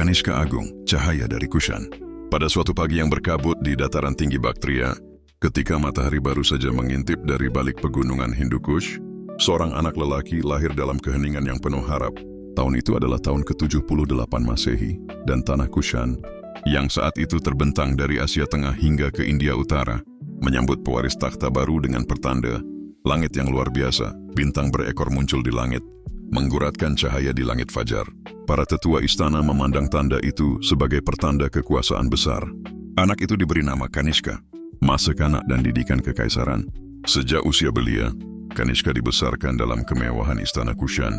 Kanishka Agung, cahaya dari Kushan. Pada suatu pagi yang berkabut di dataran tinggi Baktria, ketika matahari baru saja mengintip dari balik pegunungan Hindu Kush, seorang anak lelaki lahir dalam keheningan yang penuh harap. Tahun itu adalah tahun ke-78 Masehi, dan tanah Kushan, yang saat itu terbentang dari Asia Tengah hingga ke India Utara, menyambut pewaris takhta baru dengan pertanda, langit yang luar biasa, bintang berekor muncul di langit, mengguratkan cahaya di langit fajar. Para tetua istana memandang tanda itu sebagai pertanda kekuasaan besar. Anak itu diberi nama Kanishka, masa kanak dan didikan kekaisaran. Sejak usia belia, Kanishka dibesarkan dalam kemewahan istana Kushan,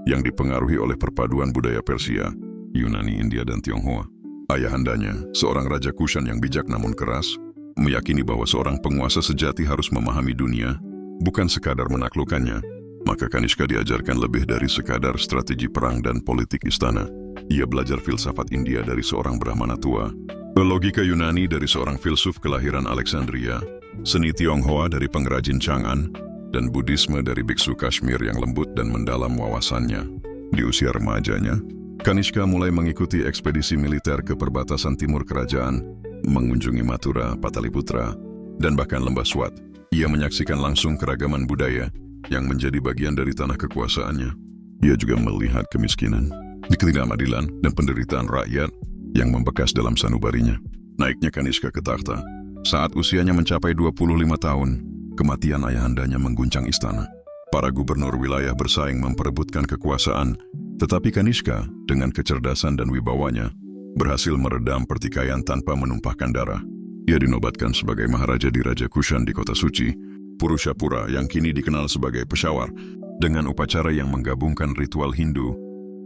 yang dipengaruhi oleh perpaduan budaya Persia, Yunani, India, dan Tionghoa. Ayahandanya, seorang raja Kushan yang bijak namun keras, meyakini bahwa seorang penguasa sejati harus memahami dunia, bukan sekadar menaklukkannya. Maka Kanishka diajarkan lebih dari sekadar strategi perang dan politik istana. Ia belajar filsafat India dari seorang Brahmana tua, logika Yunani dari seorang filsuf kelahiran Alexandria, seni Tionghoa dari pengrajin Chang'an, dan Buddhisme dari biksu Kashmir yang lembut dan mendalam wawasannya. Di usia remajanya, Kanishka mulai mengikuti ekspedisi militer ke perbatasan timur kerajaan, mengunjungi Mathura, Pataliputra, dan bahkan Lembah Swat. Ia menyaksikan langsung keragaman budaya yang menjadi bagian dari tanah kekuasaannya. Ia juga melihat kemiskinan, ketidakadilan, dan penderitaan rakyat yang membekas dalam sanubarinya. Naiknya Kanishka ke takhta saat usianya mencapai 25 tahun, kematian ayahandanya mengguncang istana. Para gubernur wilayah bersaing memperebutkan kekuasaan, tetapi Kanishka dengan kecerdasan dan wibawanya berhasil meredam pertikaian tanpa menumpahkan darah. Ia dinobatkan sebagai Maharaja di Raja Kushan di kota suci, Purushapura, yang kini dikenal sebagai Peshawar, dengan upacara yang menggabungkan ritual Hindu,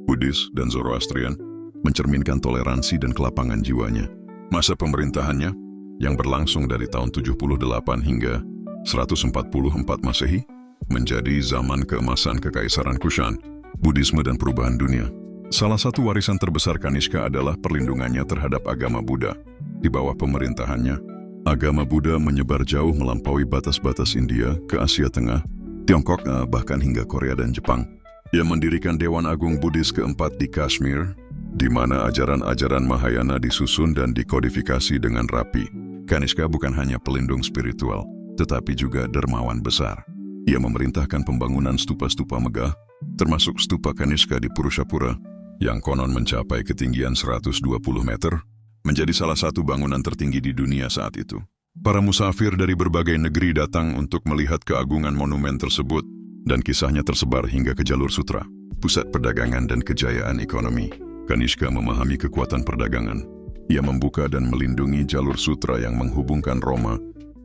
Buddhis, dan Zoroastrian, mencerminkan toleransi dan kelapangan jiwanya. Masa pemerintahannya, yang berlangsung dari tahun 78 hingga 144 Masehi, menjadi zaman keemasan Kekaisaran Kushan, Buddhisme, dan perubahan dunia. Salah satu warisan terbesar Kanishka adalah perlindungannya terhadap agama Buddha. Di bawah pemerintahannya, agama Buddha menyebar jauh melampaui batas-batas India ke Asia Tengah, Tiongkok, bahkan hingga Korea dan Jepang. Ia mendirikan Dewan Agung Buddhis keempat di Kashmir, di mana ajaran-ajaran Mahayana disusun dan dikodifikasi dengan rapi. Kanishka bukan hanya pelindung spiritual, tetapi juga dermawan besar. Ia memerintahkan pembangunan stupa-stupa megah, termasuk stupa Kanishka di Purushapura, yang konon mencapai ketinggian 120 meter, menjadi salah satu bangunan tertinggi di dunia saat itu. Para musafir dari berbagai negeri datang untuk melihat keagungan monumen tersebut, dan kisahnya tersebar hingga ke Jalur Sutra, pusat perdagangan dan kejayaan ekonomi. Kanishka memahami kekuatan perdagangan. Ia membuka dan melindungi Jalur Sutra yang menghubungkan Roma,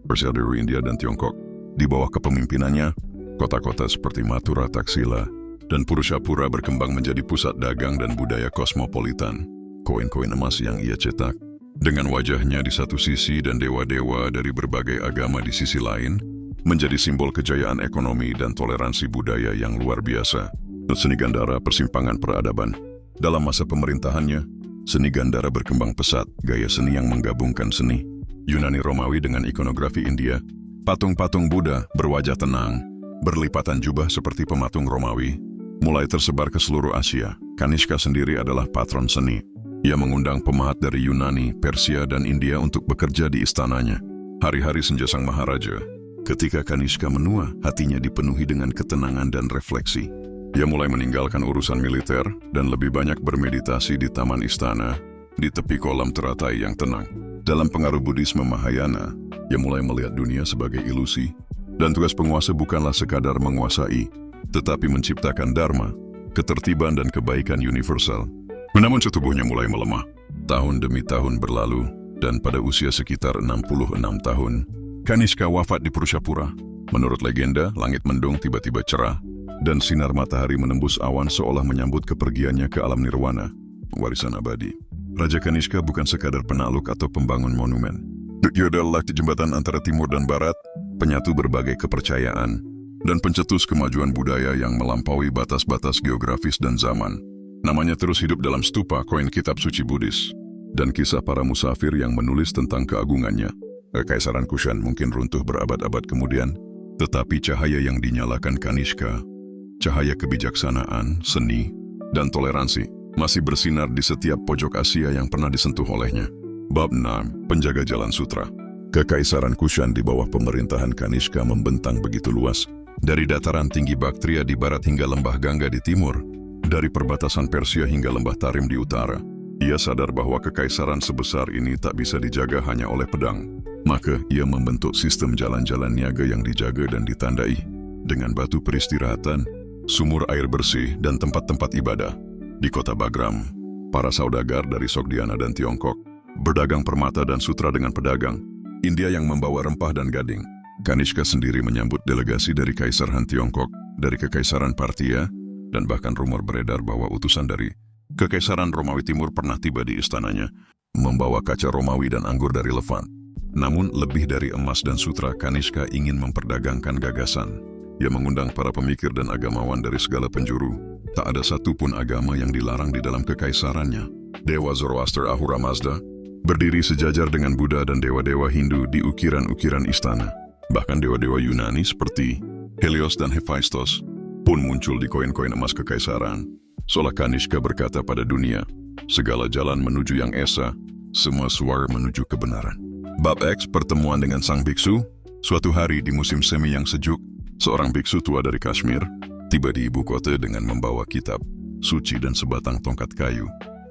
Persia, India, dan Tiongkok. Di bawah kepemimpinannya, kota-kota seperti Mathura, Taksila, dan Purushapura berkembang menjadi pusat dagang dan budaya kosmopolitan. Koin-koin emas yang ia cetak, dengan wajahnya di satu sisi dan dewa-dewa dari berbagai agama di sisi lain, menjadi simbol kejayaan ekonomi dan toleransi budaya yang luar biasa. Seni Gandhara, persimpangan peradaban. Dalam masa pemerintahannya, seni Gandhara berkembang pesat, gaya seni yang menggabungkan seni Yunani Romawi dengan ikonografi India. Patung-patung Buddha berwajah tenang, berlipatan jubah seperti pematung Romawi, mulai tersebar ke seluruh Asia. Kanishka sendiri adalah patron seni. Ia mengundang pemahat dari Yunani, Persia, dan India untuk bekerja di istananya. Hari-hari senja sang Maharaja, ketika Kanishka menua, hatinya dipenuhi dengan ketenangan dan refleksi. Ia mulai meninggalkan urusan militer dan lebih banyak bermeditasi di taman istana, di tepi kolam teratai yang tenang. Dalam pengaruh Buddhisme Mahayana, ia mulai melihat dunia sebagai ilusi, dan tugas penguasa bukanlah sekadar menguasai, tetapi menciptakan dharma, ketertiban, dan kebaikan universal. Namun tubuhnya mulai melemah. Tahun demi tahun berlalu, dan pada usia sekitar 66 tahun, Kanishka wafat di Purushapura. Menurut legenda, langit mendung tiba-tiba cerah, dan sinar matahari menembus awan seolah menyambut kepergiannya ke alam nirwana, warisan abadi. Raja Kanishka bukan sekadar penakluk atau pembangun monumen. Dia adalah jembatan antara timur dan barat, penyatu berbagai kepercayaan, dan pencetus kemajuan budaya yang melampaui batas-batas geografis dan zaman. Namanya terus hidup dalam stupa koin kitab suci Buddhis, dan kisah para musafir yang menulis tentang keagungannya. Kekaisaran Kushan mungkin runtuh berabad-abad kemudian, tetapi cahaya yang dinyalakan Kanishka, cahaya kebijaksanaan, seni, dan toleransi, masih bersinar di setiap pojok Asia yang pernah disentuh olehnya. Bab 6. Penjaga Jalan Sutra. Kekaisaran Kushan di bawah pemerintahan Kanishka membentang begitu luas, dari dataran tinggi Baktria di barat hingga lembah Gangga di timur, dari perbatasan Persia hingga lembah Tarim di utara. Ia sadar bahwa kekaisaran sebesar ini tak bisa dijaga hanya oleh pedang. Maka ia membentuk sistem jalan-jalan niaga yang dijaga dan ditandai dengan batu peristirahatan, sumur air bersih, dan tempat-tempat ibadah. Di kota Bagram, para saudagar dari Sogdiana dan Tiongkok berdagang permata dan sutra dengan pedagang India yang membawa rempah dan gading. Kanishka sendiri menyambut delegasi dari Kaisar Han Tiongkok, dari Kekaisaran Parthia, dan bahkan rumor beredar bahwa utusan dari Kekaisaran Romawi Timur pernah tiba di istananya, membawa kaca Romawi dan anggur dari Levant. Namun lebih dari emas dan sutra, Kanishka ingin memperdagangkan gagasan. Ia mengundang para pemikir dan agamawan dari segala penjuru. Tak ada satupun agama yang dilarang di dalam kekaisarannya. Dewa Zoroaster Ahura Mazda berdiri sejajar dengan Buddha dan dewa-dewa Hindu di ukiran-ukiran istana. Bahkan dewa-dewa Yunani seperti Helios dan Hephaistos pun muncul di koin-koin emas kekaisaran. Seolah Kanishka berkata pada dunia, segala jalan menuju yang esa, semua suara menuju kebenaran. Bab X. Pertemuan dengan sang biksu. Suatu hari di musim semi yang sejuk, seorang biksu tua dari Kashmir tiba di ibu kota dengan membawa kitab suci dan sebatang tongkat kayu.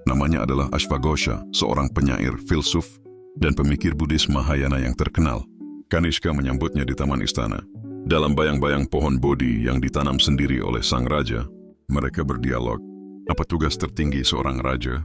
Namanya adalah Ashvaghosha, seorang penyair, filsuf, dan pemikir Buddhis Mahayana yang terkenal. Kanishka menyambutnya di taman istana. Dalam bayang-bayang pohon bodhi yang ditanam sendiri oleh sang raja, mereka berdialog. Apa tugas tertinggi seorang raja?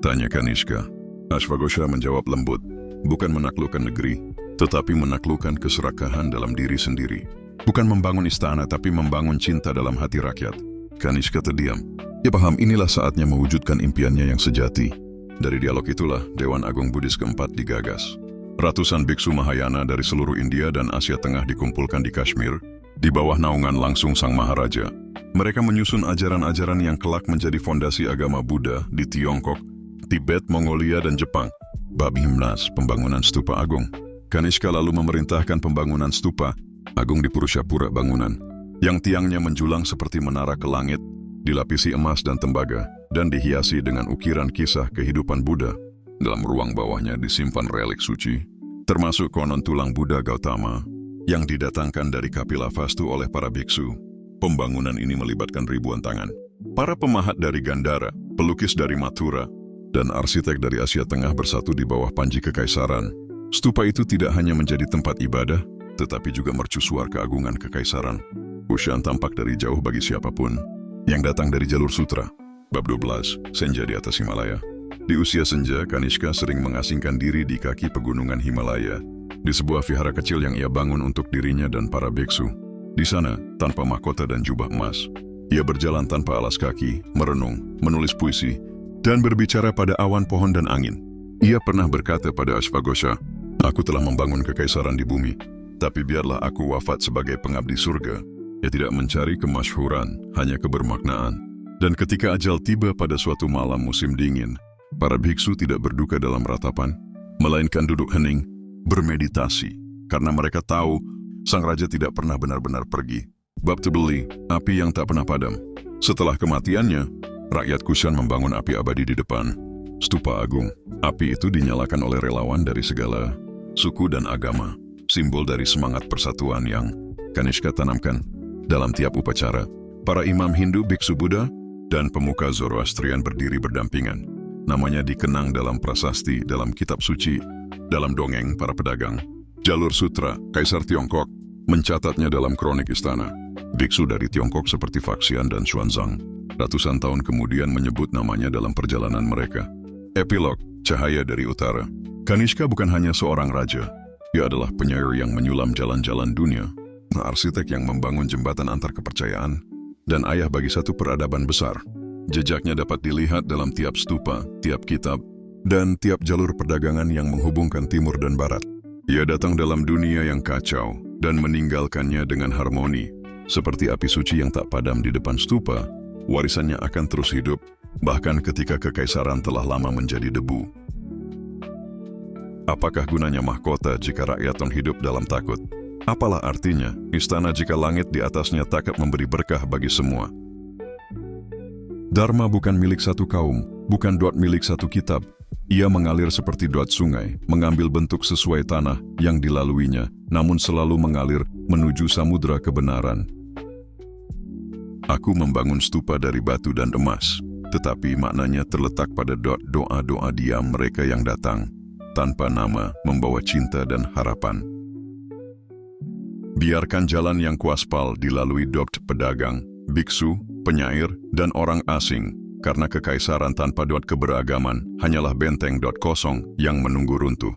Tanya Kanishka. Ashvaghosha menjawab lembut. Bukan menaklukkan negeri, tetapi menaklukkan keserakahan dalam diri sendiri. Bukan membangun istana, tapi membangun cinta dalam hati rakyat. Kanishka terdiam. Ia paham inilah saatnya mewujudkan impiannya yang sejati. Dari dialog itulah Dewan Agung Buddhis keempat digagas. Ratusan biksu Mahayana dari seluruh India dan Asia Tengah dikumpulkan di Kashmir, di bawah naungan langsung sang Maharaja. Mereka menyusun ajaran-ajaran yang kelak menjadi fondasi agama Buddha di Tiongkok, Tibet, Mongolia, dan Jepang. Bab 15. Pembangunan Stupa Agung. Kanishka lalu memerintahkan pembangunan stupa agung di Purushapura bangunan, yang tiangnya menjulang seperti menara ke langit, dilapisi emas dan tembaga, dan dihiasi dengan ukiran kisah kehidupan Buddha. Dalam ruang bawahnya disimpan relik suci, termasuk konon tulang Buddha Gautama, yang didatangkan dari Kapilavastu oleh para biksu. Pembangunan ini melibatkan ribuan tangan. Para pemahat dari Gandhara, pelukis dari Mathura, dan arsitek dari Asia Tengah bersatu di bawah panji kekaisaran. Stupa itu tidak hanya menjadi tempat ibadah, tetapi juga mercusuar keagungan kekaisaran. Kushan tampak dari jauh bagi siapapun yang datang dari jalur sutra. Bab 12. Senja di atas Himalaya. Di usia senja, Kanishka sering mengasingkan diri di kaki pegunungan Himalaya, di sebuah vihara kecil yang ia bangun untuk dirinya dan para biksu. Di sana, tanpa mahkota dan jubah emas, ia berjalan tanpa alas kaki, merenung, menulis puisi, dan berbicara pada awan, pohon, dan angin. Ia pernah berkata pada Ashvaghosha, "Aku telah membangun kekaisaran di bumi, tapi biarlah aku wafat sebagai pengabdi surga." Ia tidak mencari kemasyhuran, hanya kebermaknaan. Dan ketika ajal tiba pada suatu malam musim dingin, para biksu tidak berduka dalam ratapan, melainkan duduk hening, bermeditasi, karena mereka tahu sang raja tidak pernah benar-benar pergi. Bab 13. Api yang tak pernah padam. Setelah kematiannya, rakyat Kushan membangun api abadi di depan stupa agung. Api itu dinyalakan oleh relawan dari segala suku dan agama, simbol dari semangat persatuan yang Kanishka tanamkan dalam tiap upacara. Para imam Hindu, biksu Buddha, dan pemuka Zoroastrian berdiri berdampingan. Namanya dikenang dalam prasasti, dalam kitab suci, dalam dongeng para pedagang. Jalur sutra, Kaisar Tiongkok, mencatatnya dalam kronik istana. Biksu dari Tiongkok seperti Faxian dan Xuanzang ratusan tahun kemudian menyebut namanya dalam perjalanan mereka. Epilog, cahaya dari utara. Kanishka bukan hanya seorang raja. Ia adalah penyair yang menyulam jalan-jalan dunia, arsitek yang membangun jembatan antar kepercayaan, dan ayah bagi satu peradaban besar. Jejaknya dapat dilihat dalam tiap stupa, tiap kitab, dan tiap jalur perdagangan yang menghubungkan timur dan barat. Ia datang dalam dunia yang kacau dan meninggalkannya dengan harmoni. Seperti api suci yang tak padam di depan stupa, warisannya akan terus hidup, bahkan ketika kekaisaran telah lama menjadi debu. Apakah gunanya mahkota jika rakyat hidup dalam takut? Apalah artinya istana jika langit di atasnya takut memberi berkah bagi semua? Dharma bukan milik satu kaum, bukan milik satu kitab. Ia mengalir seperti sungai, mengambil bentuk sesuai tanah yang dilaluinya, namun selalu mengalir menuju samudera kebenaran. Aku membangun stupa dari batu dan emas, tetapi maknanya terletak pada doa-doa diam mereka yang datang, tanpa nama, membawa cinta dan harapan. Biarkan jalan yang kuaspal dilalui pedagang, biksu, penyair, dan orang asing, karena kekaisaran tanpa keberagaman hanyalah benteng kosong yang menunggu runtuh.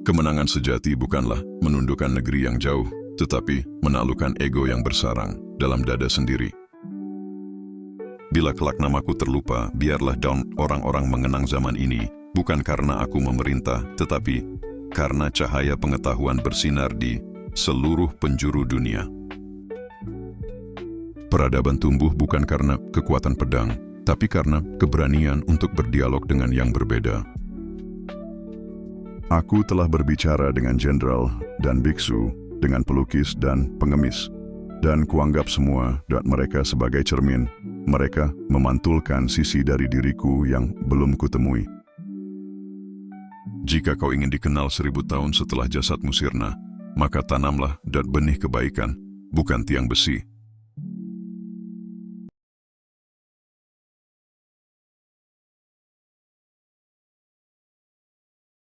Kemenangan sejati bukanlah menundukkan negeri yang jauh, tetapi menaklukkan ego yang bersarang dalam dada sendiri. Bila kelak namaku terlupa, biarlah orang-orang mengenang zaman ini, bukan karena aku memerintah, tetapi karena cahaya pengetahuan bersinar di seluruh penjuru dunia. Peradaban tumbuh bukan karena kekuatan pedang, tapi karena keberanian untuk berdialog dengan yang berbeda. Aku telah berbicara dengan jenderal dan biksu, dengan pelukis dan pengemis, dan kuanggap semua mereka sebagai cermin. Mereka memantulkan sisi dari diriku yang belum kutemui. Jika kau ingin dikenal 1000 tahun setelah jasadmu sirna, maka tanamlah benih kebaikan, bukan tiang besi.